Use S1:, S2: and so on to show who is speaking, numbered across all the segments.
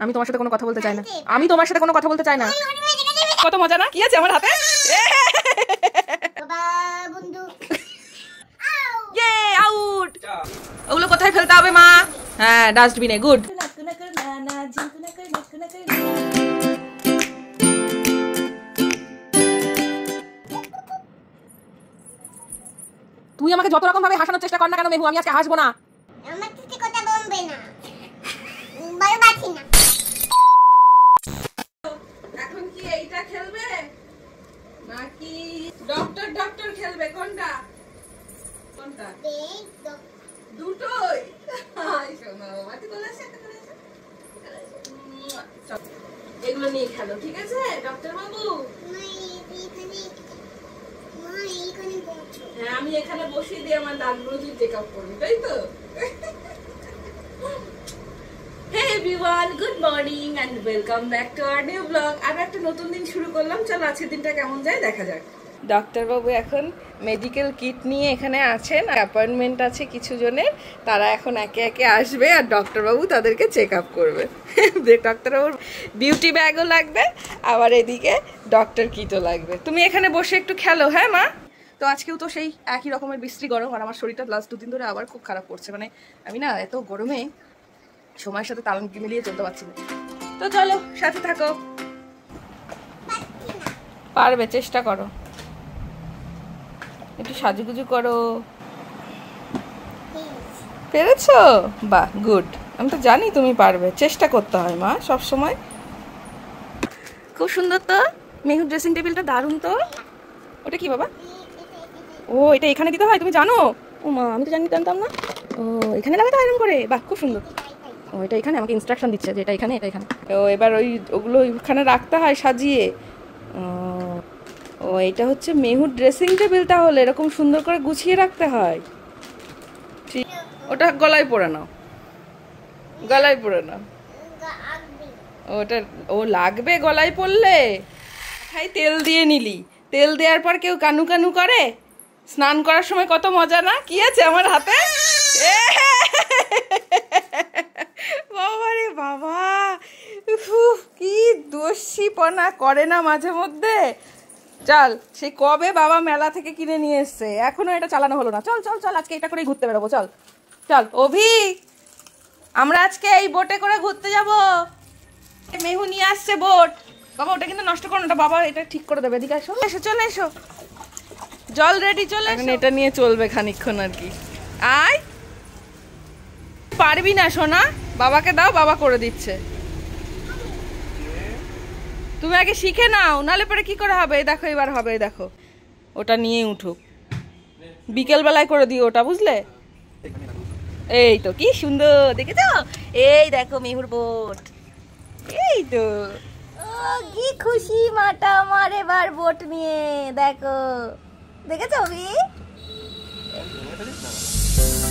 S1: আমি তোমার সাথে কোনো কথা বলতে চাই না, আমি তোমার সাথে কোনো কথা বলতে চাই না। কত মজা না, কি আছে আমার হাতে? আউট। ওগুলো কোথায় ফেলতে হবে মা? হ্যাঁ, ডাস্টবিনে। গুড। তুই আমাকে যত রকম ভাবে হাসানোর চেষ্টা কর না কেন মেহু, আমি আজকে হাসবো না।
S2: আমার কিছু কথা বলবে না, বারবারই না।
S1: এখন কি এইটা খেলবে নাকি ডক্টর ডক্টর খেলবে? কোনটা কোনটা? দুটোই। হাই সোনা বাবা, তুই বলে আসে, এগুলো নিয়ে খেলো, ঠিক আছে ডক্টর বাবু? হ্যাঁ, আমি এখানে বসিয়ে দিয়ে আমার দাঁতগুলো তুই চেক আপ করবি, তাই তো? Hey everyone, good morning and welcome back to our new vlog. আর একটা নতুন দিন শুরু করলাম, চলো আজকের দিনটা কেমন যায় দেখা যাক। ডক্টর বাবু এখন মেডিকেল কিট নিয়ে এখানে আছেন, অ্যাপয়েন্টমেন্ট আছে কিছু জনের, তারা এখন একে একে আসবে আর ডক্টর বাবু তাদেরকে চেক আপ করবে। ডক্টর বাবুর বিউটি ব্যাগও লাগবে, আবার এদিকে ডক্টর কিটও লাগবে। তুমি এখানে বসে একটু খেলো, হ্যাঁ মা? তো আজকেও তো সেই একই রকমের বৃষ্টি গরম, আর আমার শরীরটা লাস্ট 2 দিন ধরে আবার খুব খারাপ করছে। মানে আমি না এত গরমে সময়ের সাথে তাল মিলিয়ে চলতে পারছি না। তো চলো সাথে থাকো। পারবে, চেষ্টা করো, একটু সাজুগুজু করো। পেরেছো? বাহ, গুড। আমি তো জানি তুমি পারবে, চেষ্টা করতে হয় মা সব সময়। খুব সুন্দর তো মেহুর ড্রেসিং টেবিলটা, দারুণ তো। ওটা কি বাবা? ও, এটা এখানে দিতে হয়, তুমি জানো? ও মা, আমি তো জানতাম না। ও, এখানে লাগাতে হয় এরকম করে, বাহ খুব সুন্দর। ও, এটা এখানে আমাকে ইনস্ট্রাকশন দিচ্ছে যে এটা এখানে, এটা এখানে। ও, এবার ওগুলো ওইখানে রাখতে হয় সাজিয়ে। ও, এটা হচ্ছে মেহুর ড্রেসিং টেবিল, তাহলে এরকম সুন্দর করে গুছিয়ে রাখতে হয়। ঠিক, ওটা গলায় পরে নাও, গলায় পরে নাও। ওটা ও লাগবে গলায় পরলে। খাই তেল দিয়ে নিলি, তেল দেওয়ার পর কেউ কানু কানু করে। স্নান করার সময় কত মজা না? কি আছে আমার হাতে? বাবারে বাবা, কি দোষীপনা করে না মাঝে মধ্যে। চল, সেই কবে বাবা মেলা থেকে কিনে নিয়ে এসছে, এখনো এটা চালানো হলো না। চল চল চল, আজকে এটা করেই ঘুরতে বেরোবো। চল চল অভি, আমরা আজকে এই বোটে করে ঘুরতে যাব। মেহু নিয়ে আসছে বোট। বাবা ওটা কিন্তু নষ্ট করো না, বাবা এটা ঠিক করে দেবে। এদিকে এসো, এসো, চলে এসো। জল রেডি, চলে এখন এটা নিয়ে চলবে খানিকক্ষণ আর কি। আয়, পারবি না সোনা, বাবাকে দাও, বাবা করে দিচ্ছে। তুমি আগে শিখে নাও, নালে পরে কি করে হবে? দেখো এবার হবে, দেখো ওটা নিয়ে উঠুক, বিকেল বেলায় করে দিও ওটা, বুঝলে? এই তো কি সুন্দর, দেখেছো? এই দেখো মেহুর বোট, এই তো। কি খুশি মাটা আমার এবার বোট নিয়ে, দেখো, দেখেছো?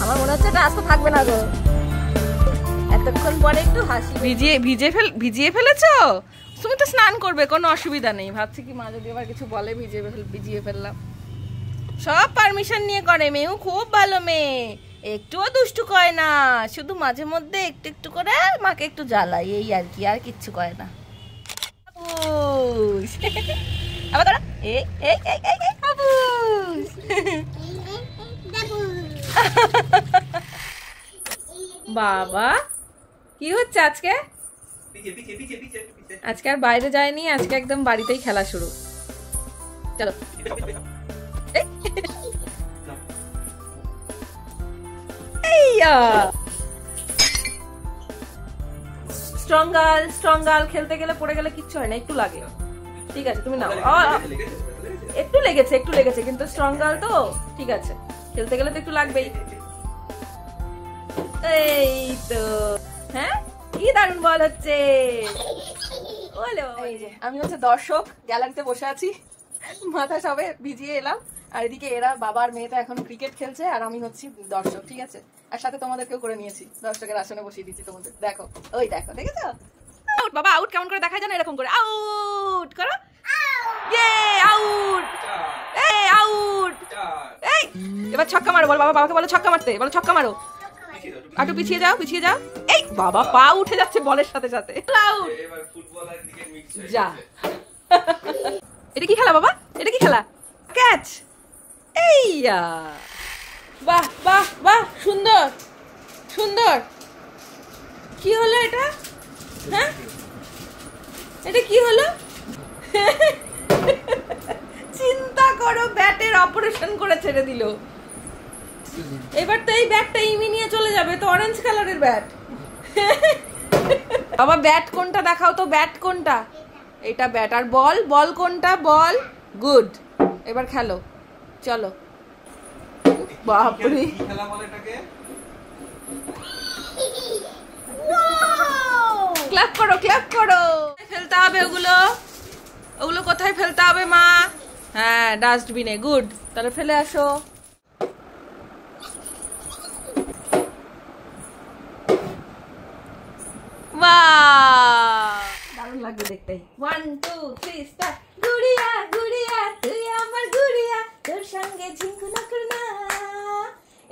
S1: আমার মনে হচ্ছে এটা আজকে থাকবে না গো, এতক্ষণ পরে একটু হাসি। ভিজিয়ে ফেলেছো? তুমি তো স্নান করবে, কোনো অসুবিধা নেই। ভাবছি কি মা যদি আবার কিছু বলে, ভিজিয়ে ফেললাম। সব পারমিশন নিয়ে করে, মেয়েও খুব ভালো মেয়ে, একটুও দুষ্টু করে না, শুধু মাঝে মধ্যে একটু একটু করে মাকে একটু জ্বালাই, এই আর কি, আর কিচ্ছু করে না। আবার দাঁড়া, বাবা কি হচ্ছে আজকে? আজকে আর বাইরে যায়নি, আজকে একদম বাড়িতেই খেলা শুরু। চলো, স্ট্রং গার্ল খেলতে গেলে পড়ে গেলে কিচ্ছু হয় না, একটু লাগে। ঠিক আছে তুমি নাও। একটু লেগেছে কিন্তু স্ট্রং গার্ল তো, ঠিক আছে, খেলতে গেলে তো একটু লাগবেই। এই তো, হ্যাঁ কি দারুণ বল হচ্ছে। আমি হচ্ছে দর্শক, গ্যালারিতে বসে আছি, মাথা সবে ভিজিয়ে এলাম। আর এদিকে এরা বাবার মেয়েটা এখন ক্রিকেট খেলছে, আর আমি হচ্ছি দর্শক, ঠিক আছে। আর সাথে তোমাদেরকেও করে নিয়েছি, দর্শকের আসনে বসিয়ে দিচ্ছি তোমাদের। দেখো, ওই দেখো, দেখেছো? আউট বাবা, আউট কেমন করে দেখা যায় না, এরকম করে আউট করো। Out, out. এই এবার ছক্কা মারো, বল বাবাকে বলো ছক্কা মারতে, বলো ছক্কা মারো। আটু পিছিয়ে যাও, পিছিয়ে যাও। এই বাবা, পা উঠে যাচ্ছে বলের সাথে সাথে। যা। এটা কি খেলা বাবা? এটা কি খেলা? ক্যাচ। এইয়া, বাহ বাহ বাহ, সুন্দর সুন্দর। কি হলো এটা? হ্যাঁ, এটা কি হলো? চিন্তা করো, ব্যাটের অপারেশন করে ছেড়ে দিল। এবার তো এই ব্যাটটা ইমি নিয়ে চলে যাবে, তো অরেঞ্জ কালারের ব্যাট। বাবা ব্যাট কোনটা দেখাও তো, ব্যাট কোনটা? এটা ব্যাট। আর বল, বল কোনটা? বল। গুড, এবার খেলো, চলো। বাপরে,
S2: খেলা বলে এটাকে।
S1: ক্ল্যাপ করো, ক্ল্যাপ করো। ফেলতে হবে ওগুলো, ওগুলো কোথায় ফেলতে হবে মা? হ্যাঁ, ডাস্টবিনে। গুড, তাহলে ফেলে আসো। বাহ, দারুণ লাগবে দেখতে। 1 2 3 স্টার্ট। গুড়িয়া গুড়িয়া তুই আমার গুড়িয়া, তোর সঙ্গে ঝিঙ্কু নাকুর না,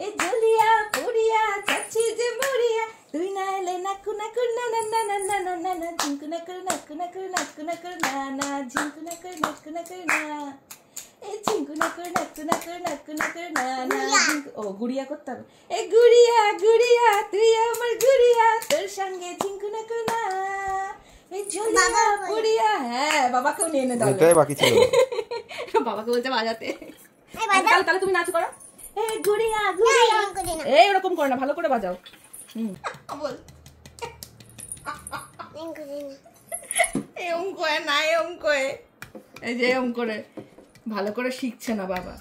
S1: এ জলিয়া পুড়িয়া চাচ্ছি যে মরিয়া, তুই না এলে নাকু নাকুর না না না না না না না না, ঝিঙ্কু নাকুর নাকু নাকুর নাকু নাকুর না না, ঝিঙ্কু নাকুর নাকু নাকুর না, এ ঝিঙ্কু নাকুর নাকু নাকুর নাকু নাকুর না না, ঝিঙ্কু। ও গুড়িয়া করতে হবে। এ গুড়িয়া গুড়িয়া তুই আমার গুড়িয়া, তোর সঙ্গে ঝিঙ্কু নাকুর না, এ জলিয়া পুড়িয়া। হ্যাঁ, বাবাকেও নিয়ে এনে দাও।
S3: এটাই বাকি ছিল।
S1: বাবাকে বলতে বাজাতে।
S2: এই বাজা।
S1: তাহলে তুমি নাচ করো। এ গুড়িয়া
S2: না,
S1: গুড়িয়া।
S2: এরকম করি না।
S1: এই ওরকম করো না, ভালো করে বাজাও। বল।
S2: এরকম করি না।
S1: এরকম করে না, এরকম করে। এই যে এরকম করে ভালো করে শিখছে না বাবা।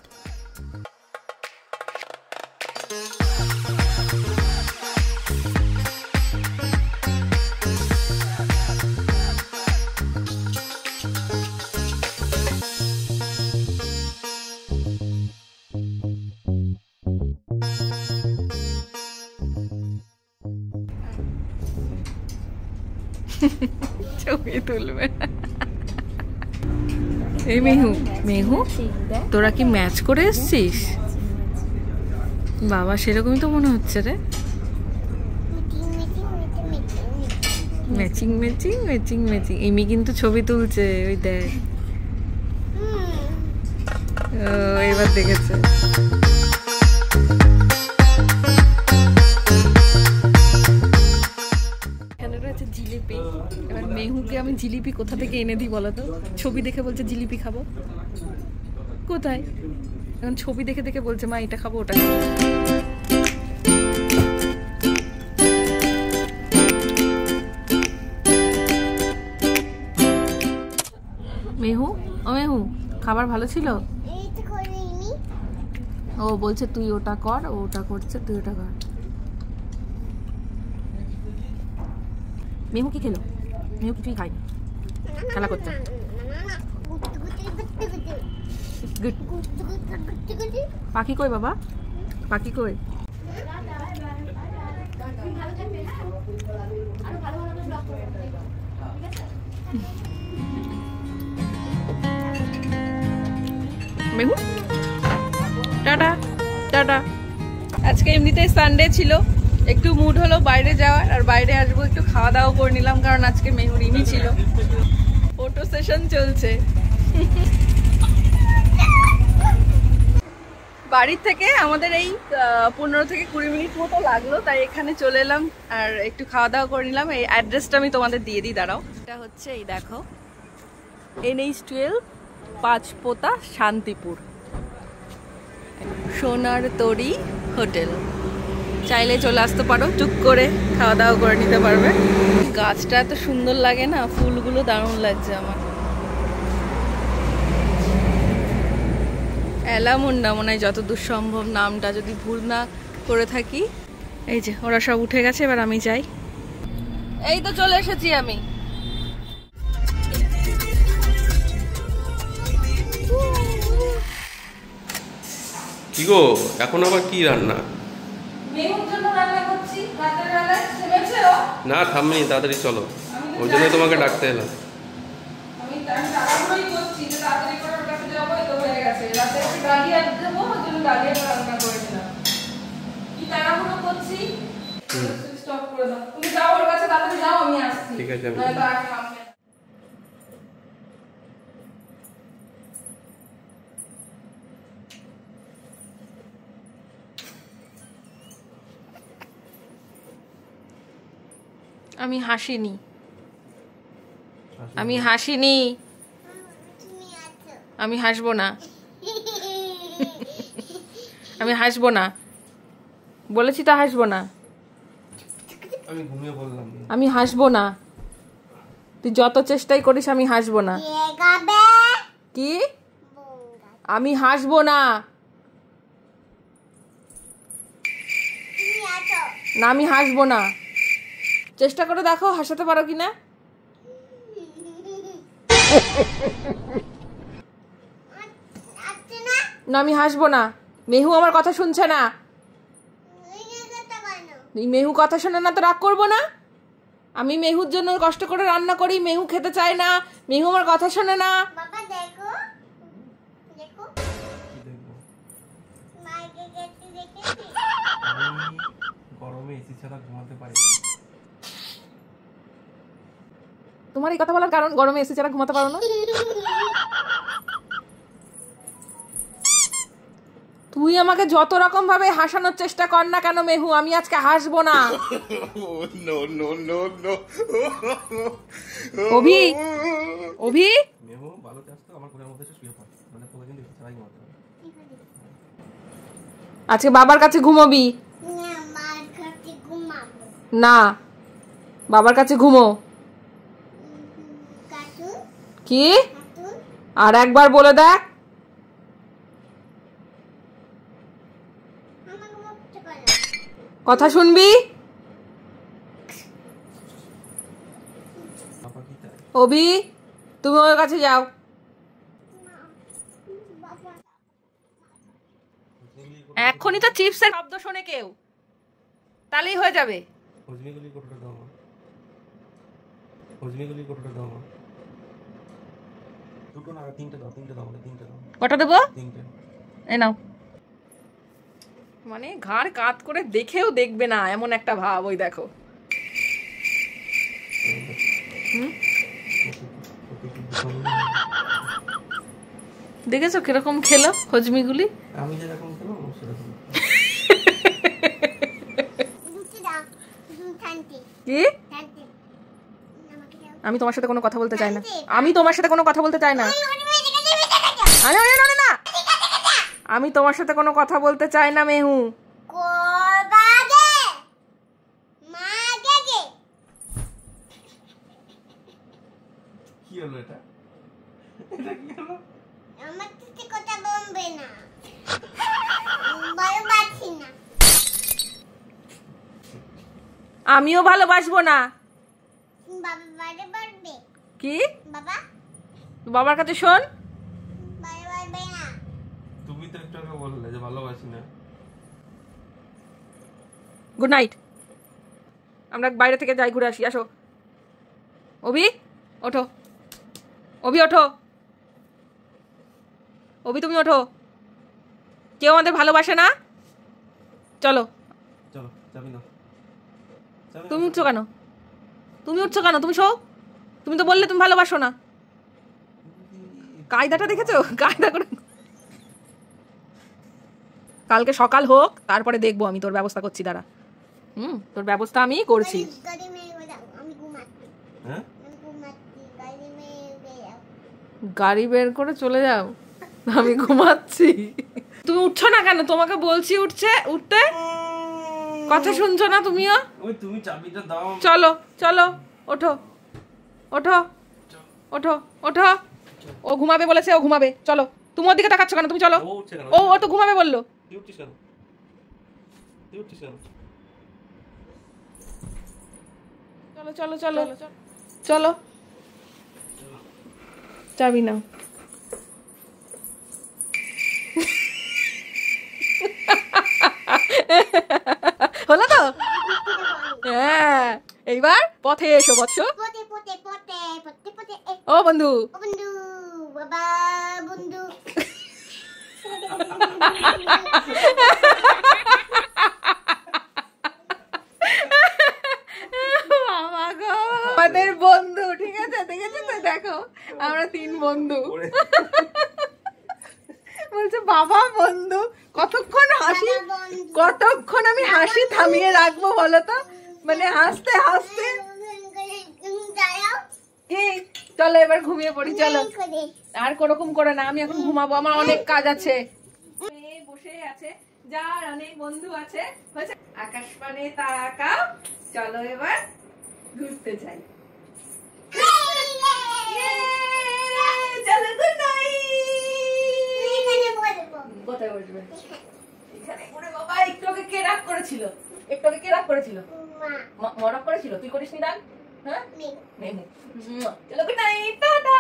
S1: ছবি তুলবে। এই মেহু, মেহু তোরা কি ম্যাচ করে এসছিস? বাবা সেরকমই তো মনে হচ্ছে রে। Matching matching matching matching. Imi কিন্তু ছবি তুলছে, ওই দেখ। ও, এবার দেখেছে। জিলিপি। এবার মেহুকে আমি জিলিপি কোথা থেকে এনে দিই বলো তো? ছবি দেখে বলছে জিলিপি খাবো। কোথায়? এখন ছবি দেখে দেখে বলছে মা এটা খাবো, ওটা খাবো। মেহু, ও মেহু, খাবার ভালো ছিল? ও বলছে তুই ওটা কর, ও ওটা করছে, তুই ওটা কর। মেহু কি খেলো? মেহু কিছুই খায়নি, খেলা করছে। পাখি কই বাবা? পাখি কই? মেহু টাটা টাটা। আজকে এমনিতেই সানডে ছিল, একটু মুড হলো বাইরে যাওয়ার, আর বাইরে আসবো একটু খাওয়া দাওয়া করে নিলাম, কারণ আজকে মেহুর ইমি ছিল। ফটো সেশন চলছে। বাড়ির থেকে আমাদের এই 15 থেকে 20 মিনিট মতো লাগলো, তাই এখানে চলে এলাম আর একটু খাওয়া দাওয়া করে নিলাম। এই অ্যাড্রেসটা আমি তোমাদের দিয়ে দিই, দাঁড়াও। এটা হচ্ছে এই দেখো, NH12 পাঁচপোতা শান্তিপুর, সোনার তরী হোটেল। চাইলে চলে আসতে পারো, টুক করে খাওয়া দাওয়া করে নিতে পারবে। গাছটা এত সুন্দর লাগে না, ফুলগুলো দারুণ লাগছে আমার। এলামুন্ডা মনে হয় যতদূর সম্ভব, নামটা যদি ভুল না করে থাকি। এই যে ওরা সব উঠে গেছে, এবার আমি যাই। এই তো চলে এসেছি আমি।
S3: কি গো, এখন আবার কি রান্না?
S1: মেহুর জন্য রান্না করছি রাতের বেলায়। থেমেছে ও?
S3: না থামনি, তাড়াতাড়ি চলো, ওই জন্যই তোমাকে ডাকতে এলাম।
S1: আমি তাড়াহুড়োই করছি যে তাড়াতাড়ি করে ওর কাছে যাবো, এই তো হয়ে গেছে। রাতে একটু ডালিয়া দেবো, ওই জন্য ডালিয়াটা রান্না করে নিলাম। কি তাড়াহুড়ো করছি স্টপ করে দাও। তুমি যাও ওর কাছে, তাড়াতাড়ি যাও, আমি আসছি।
S3: ঠিক আছে, আমি
S1: নয়তো আর থামবে না। আমি হাসিনি, আমি হাসিনি,
S2: তুমি আছো।
S1: আমি হাসবো না, আমি হাসবো না, বলেছি তো হাসবো না,
S3: আমি ঘুমিয়ে পড়লাম।
S1: আমি হাসবো না। তুই যত চেষ্টাই করিস আমি হাসবো না।
S2: কে গাবে?
S1: কি?
S2: বোন গাবে।
S1: আমি হাসবো না।
S2: তুমি আছো।
S1: না, আমি হাসবো না। চেষ্টা করে দেখো হাসাতে পারো কিনা।
S2: আছো না?
S1: না, আমি হাসবো না। মেহু আমার কথা শুনছে না।
S2: তুমি কথা বলো।
S1: এই মেহু কথা শোনে না তো রাগ করবো না? আমি মেহুর জন্য কষ্ট করে রান্না করি, মেহু খেতে চায় না, মেহু আমার কথা শোনে না।
S2: বাবা দেখো, দেখো
S3: কি দেখবো?
S2: মাকে গেছে দেখেছি।
S3: আমি গরমে এসি ছাড়া ঘুমাতে পারি না।
S1: তোমার এই কথা বলার কারণ গরমে এসি ছাড়া ঘুমাতে পারো না? তুই আমাকে যত রকম ভাবে হাসানোর চেষ্টা কর না কেন মেহু, আমি আজকে হাসবো না। অভি, অভি,
S3: মেহু ভালো চাস তো আমার কোলের মধ্যে এসে শুয়ে পড়, মানে তোকে কিন্তু এসি ছাড়াই ঘুমাতে হবে।
S1: আজকে বাবার কাছে ঘুমোবি
S2: না, মার কাছে ঘুমাবো।
S1: না? বাবার কাছে ঘুমো।
S2: কাটুন,
S1: কি?
S2: কাটুন।
S1: আর একবার বলে দেখ।
S2: আমাকে মুক্ত করো।
S1: কথা শুনবি?
S3: বাবা কি চায়?
S1: অভি, তুমি ওর কাছে যাও।
S2: বাবা
S1: এখনই তো চিপসের শব্দ শোনে কেউ, তাহলেই হয়ে যাবে।
S3: হজমিগুলি কতটা দাও আমার? হজমিগুলি কতটা দাও আমার? দুটো না, তিনটে দাও, তিনটে দাও, মানে তিনটে দাও,
S1: কটা দেবো?
S3: তিনটে।
S1: এ নাও। মানে ঘাড় কাত করে দেখেও দেখবে না এমন একটা ভাব, ওই দেখো। হুম? দেখেছো কিরকম খেলো হজমিগুলি?
S3: আমি যেরকম খেলাম সেরকম।
S2: দুটি দাও। শান্তি,
S1: কি?
S2: শান্তি। আমাকে দাও।
S1: আমি তোমার সাথে কোনো কথা বলতে চাই না, আমি তোমার সাথে কোনো কথা বলতে চাই না। আরে আরে আরে না, আমি তোমার সাথে কোনো কথা বলতে চাই না মেহু।
S2: করবাগে মাগে
S3: কি হলো এটা? এটা কি হলো?
S2: আমার সাথে কথা বলবে না। ভালোবাসি না।
S1: আমিও ভালোবাসবো না।
S2: বাবা বাড়ি বাড়বে।
S1: কি?
S2: বাবা
S1: বাবার কাছে শোন।
S2: বাড়ি বাড়বে না।
S3: তুমি তো একটু আগে বললে যে ভালোবাসি না।
S1: Good night. আমরা বাইরে থেকে যাই, ঘুরে আসি। আসো অভি, ওঠো। অভি ওঠো। অভি তুমি ওঠো। কেউ আমাদের ভালোবাসে না। চলো।
S3: চলো, চাবি দাও। চাবি
S1: তুমি
S3: দাও।
S1: উঠছো কেন? তুমি উঠছো কেন? তুমি শো। তুমি তো বললে তুমি ভালোবাসো না। কায়দাটা দেখেছো? কায়দা করে। কালকে সকাল হোক, তারপরে দেখবো আমি, তোর ব্যবস্থা করছি, দাঁড়া। তোর ব্যবস্থা আমি করছি।
S2: গাড়ি মেরে দাও। আমি ঘুমাচ্ছি।
S3: হ্যাঁ?
S2: আমি ঘুমাচ্ছি। গাড়ি মেরে দাও।
S1: গাড়ি বের করে চলে যাও। আমি ঘুমাচ্ছি। তুমি উঠছো না কেন? তোমাকে বলছি উঠতে। কথা শুনছো না তুমিও?
S3: ওই তুমি চাবিটা দাও।
S1: চলো চলো, ওঠো ওঠো ওঠো ওঠো। ও ঘুমাবে বলেছে, ও ঘুমাবে। চলো। তুমি ওর দিকে তাকাচ্ছ কেন? তুমি চলো।
S3: ও উঠছে কেন?
S1: ও তো ঘুমাবে বললো।
S3: তুই উঠছিস কেন? তুই উঠছিস কেন?
S1: চলো চলো চলো চলো। চাবি নাও। হলো তো? হ্যাঁ, এইবার পথে এসো বৎস।
S2: পটে পটে পটে পটে পটে
S1: ও বন্ধু,
S2: ও বন্ধু বাবা বন্ধু
S1: বাবা গো, আমাদের বন্ধু, ঠিক আছে, দেখেছো তো, দেখো আমরা 3 বন্ধু। বলছে বাবা বন্ধু, কতক্ষণ হাসি, কতক্ষণ আমি হাসি থামিয়ে রাখবো বলো তো, মানে হাসতে হাসতে। কি, চলো এবার ঘুমিয়ে পড়ি, চলো। আর কোরকম করে না, আমি এখন ঘুমাবো, আমার অনেক কাজ আছে। বসে আছে, যার অনেক বন্ধু আছে, আকাশ পানে তাকাও, চলো এবার ঘুরতে যাই। চলো, গুড নাইট। কোথায় বসবে? এখানে। ওরে বাবা, একটু আগে কে রাগ করেছিল? একটু আগে কে রাগ করেছিল? মরাক করেছিল? তুই করিসনি রাগ? হ্যাঁ, চলো, গুড নাইট, টাটা।